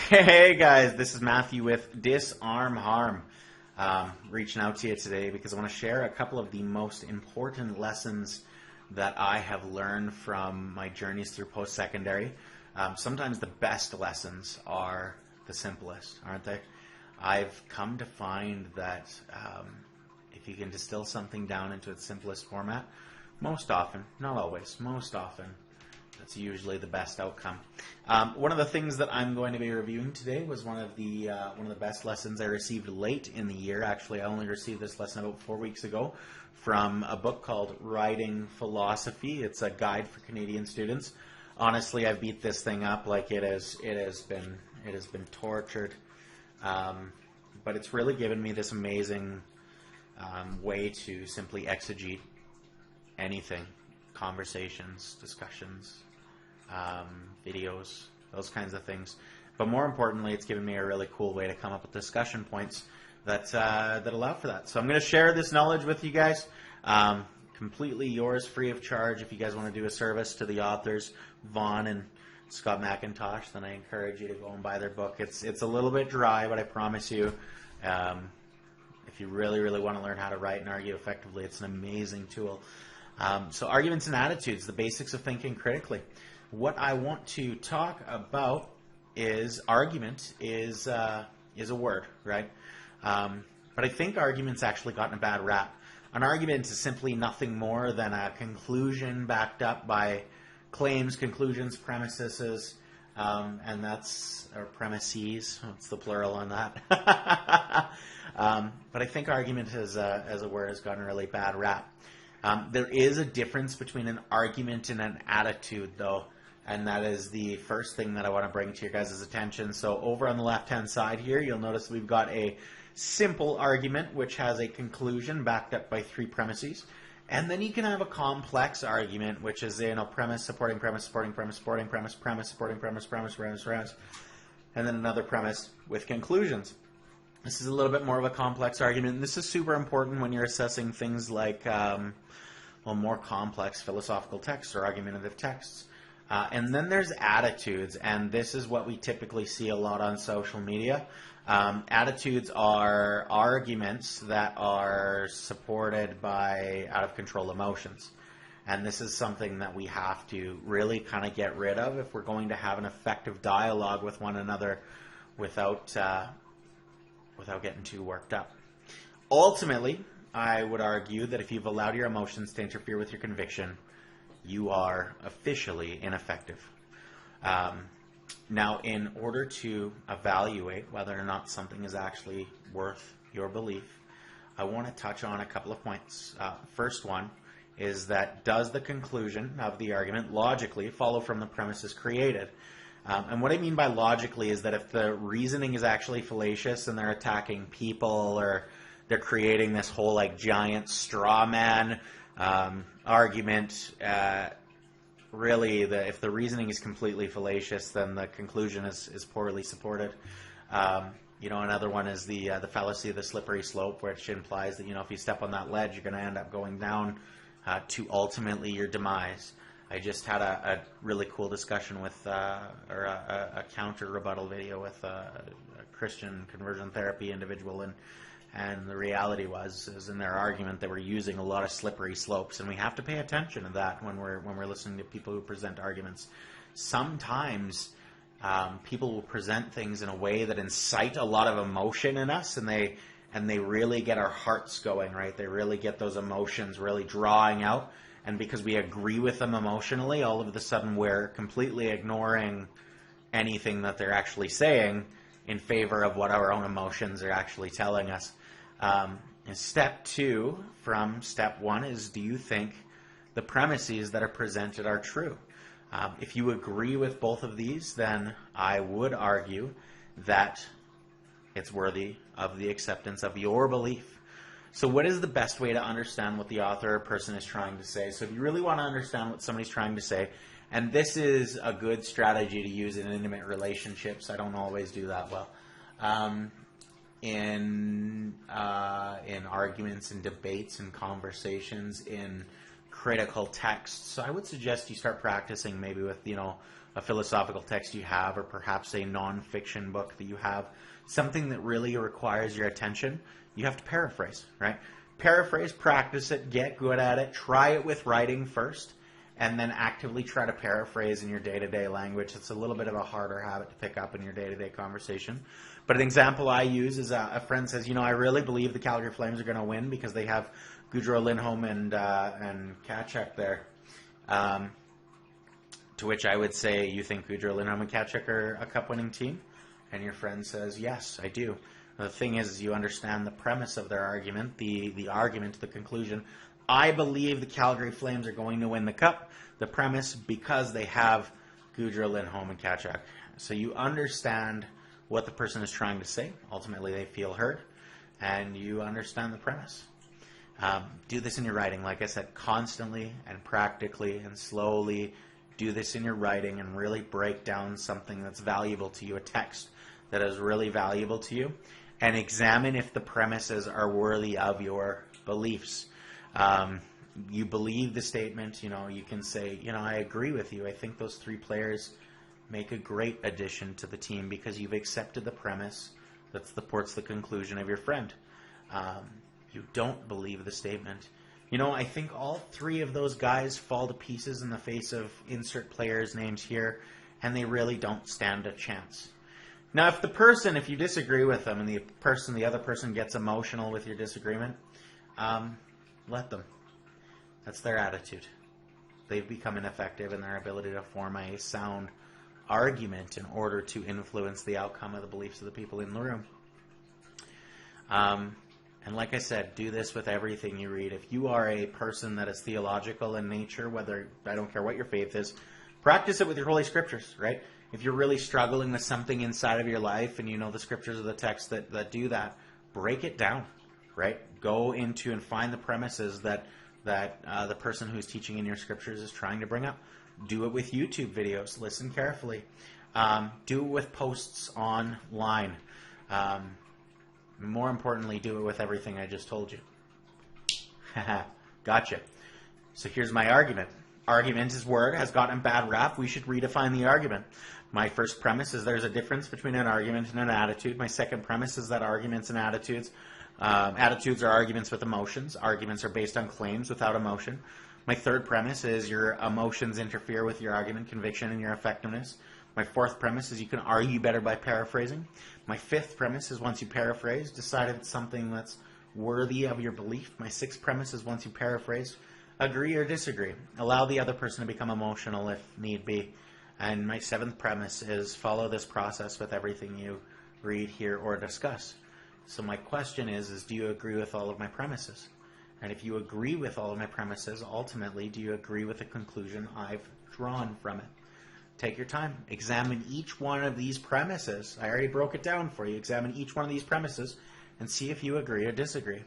Hey guys, this is Matthew with Disarm Harm. Reaching out to you today because I want to share a couple of the most important lessons that I have learned from my journeys through post-secondary. Sometimes the best lessons are the simplest, aren't they? I've come to find that if you can distill something down into its simplest format, most often, not always, most often, that's usually the best outcome. One of the things that I'm going to be reviewing today was one of the best lessons I received late in the year. Actually, I only received this lesson about 4 weeks ago from a book called Writing Philosophy. It's a guide for Canadian students. Honestly, I've beat this thing up like it has been tortured, but it's really given me this amazing way to simply exegete anything, conversations, discussions, videos, those kinds of things. But more importantly, it's given me a really cool way to come up with discussion points that allow for that. So I'm going to share this knowledge with you guys, completely yours, free of charge. If you guys want to do a service to the authors, Vaughn and Scott McIntosh, then I encourage you to go and buy their book. It's a little bit dry, but I promise you, if you really want to learn how to write and argue effectively, it's an amazing tool. So arguments and attitudes, the basics of thinking critically. What I want to talk about is argument is a word, right? But I think argument's actually gotten a bad rap. An argument is simply nothing more than a conclusion backed up by claims, conclusions, premises, and that's, or premises, what's the plural on that? But I think argument as a word has gotten a really bad rap. There is a difference between an argument and an attitude, though, and that is the first thing that I want to bring to your guys' attention. So over on the left-hand side here, you'll notice we've got a simple argument, which has a conclusion backed up by 3 premises. And then you can have a complex argument, which is, premise, supporting premise, supporting premise, supporting premise, premise, supporting premise, premise, and then another premise with conclusions. This is a little bit more of a complex argument, and this is super important when you're assessing things like more complex philosophical texts or argumentative texts. And then there's attitudes, and this is what we typically see a lot on social media. Attitudes are arguments that are supported by out-of-control emotions. And this is something that we have to really kind of get rid of if we're going to have an effective dialogue with one another without getting too worked up. Ultimately, I would argue that if you've allowed your emotions to interfere with your conviction, you are officially ineffective. Now, in order to evaluate whether or not something is actually worth your belief, I want to touch on a couple of points. First one is that does the conclusion of the argument logically follow from the premises created? And what I mean by logically is that if the reasoning is actually fallacious and they're attacking people, or they're creating this whole giant straw man argument, really, if the reasoning is completely fallacious, then the conclusion is poorly supported. Another one is the fallacy of the slippery slope, which implies that if you step on that ledge, you're going to end up going down to ultimately your demise. I just had a really cool discussion with, or a counter rebuttal video with a Christian conversion therapy individual, and the reality is in their argument they were using a lot of slippery slopes, and we have to pay attention to that when we're listening to people who present arguments. Sometimes people will present things in a way that incite a lot of emotion in us, and they really get our hearts going, right? They really get those emotions really drawing out. And because we agree with them emotionally, all of a sudden we're completely ignoring anything that they're actually saying in favor of what our own emotions are actually telling us. And step 2 from step 1 is, do you think the premises that are presented are true? If you agree with both of these, then I would argue that it's worthy of the acceptance of your belief. So what is the best way to understand what the author or person is trying to say? So if you really want to understand what somebody's trying to say, and this is a good strategy to use in intimate relationships, I don't always do that well, in arguments and debates and conversations, in critical texts. So I would suggest you start practicing maybe with, a philosophical text you have, or perhaps a non-fiction book that you have, something that really requires your attention, you have to paraphrase, right? Paraphrase, practice it, get good at it, try it with writing first, and then actively try to paraphrase in your day-to-day language. It's a little bit of a harder habit to pick up in your day-to-day conversation. But an example I use is a friend says, I really believe the Calgary Flames are going to win because they have Gaudreau, Lindholm, and Tkachuk there. To which I would say, you think Gaudreau, Lindholm, and Tkachuk are a cup-winning team? And your friend says, yes, I do. The thing is, you understand the premise of their argument, the argument, the conclusion. I believe the Calgary Flames are going to win the cup. The premise, because they have Gaudreau, Lindholm, and Tkachuk. So you understand what the person is trying to say. Ultimately, they feel heard, and you understand the premise. Do this in your writing, like I said, constantly and practically and slowly. Do this in your writing and really break down something that's valuable to you, a text that is really valuable to you, and examine if the premises are worthy of your beliefs. You believe the statement, you can say, I agree with you. I think those 3 players make a great addition to the team because you've accepted the premise that supports the conclusion of your friend. You don't believe the statement. I think all 3 of those guys fall to pieces in the face of insert players' names here, and they really don't stand a chance. Now, if you disagree with them and the other person gets emotional with your disagreement, let them. That's their attitude. They've become ineffective in their ability to form a sound argument in order to influence the outcome of the beliefs of the people in the room. And like I said, do this with everything you read. If you are a person that is theological in nature, I don't care what your faith is, practice it with your Holy Scriptures, right? If you're really struggling with something inside of your life and you know the Scriptures are the text that do that, break it down, right? Go into and find the premises that the person who's teaching in your Scriptures is trying to bring up. Do it with YouTube videos. Listen carefully. Do it with posts online. More importantly, do it with everything I just told you. Gotcha. So here's my argument. Argument is word, has gotten a bad rap. We should redefine the argument. My first premise is there's a difference between an argument and an attitude. My second premise is that arguments and attitudes are arguments with emotions. Arguments are based on claims without emotion. My third premise is your emotions interfere with your argument, conviction, and your effectiveness. My fourth premise is you can argue better by paraphrasing. My fifth premise is once you paraphrase, decide if it's something that's worthy of your belief. My sixth premise is once you paraphrase, agree or disagree. Allow the other person to become emotional if need be. And my seventh premise is follow this process with everything you read, hear, or discuss. So my question is do you agree with all of my premises? And if you agree with all of my premises, ultimately, do you agree with the conclusion I've drawn from it? Take your time. Examine each one of these premises. I already broke it down for you. Examine each one of these premises and see if you agree or disagree.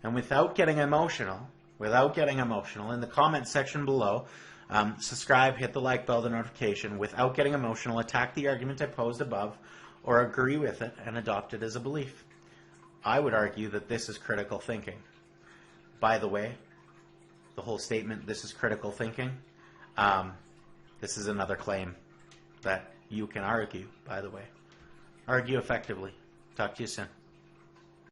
And without getting emotional, in the comment section below, subscribe, hit the like bell, the notification. Without getting emotional, attack the argument I posed above or agree with it and adopt it as a belief. I would argue that this is critical thinking. By the way, the whole statement, this is critical thinking, this is another claim that you can argue, by the way. Argue effectively. Talk to you soon.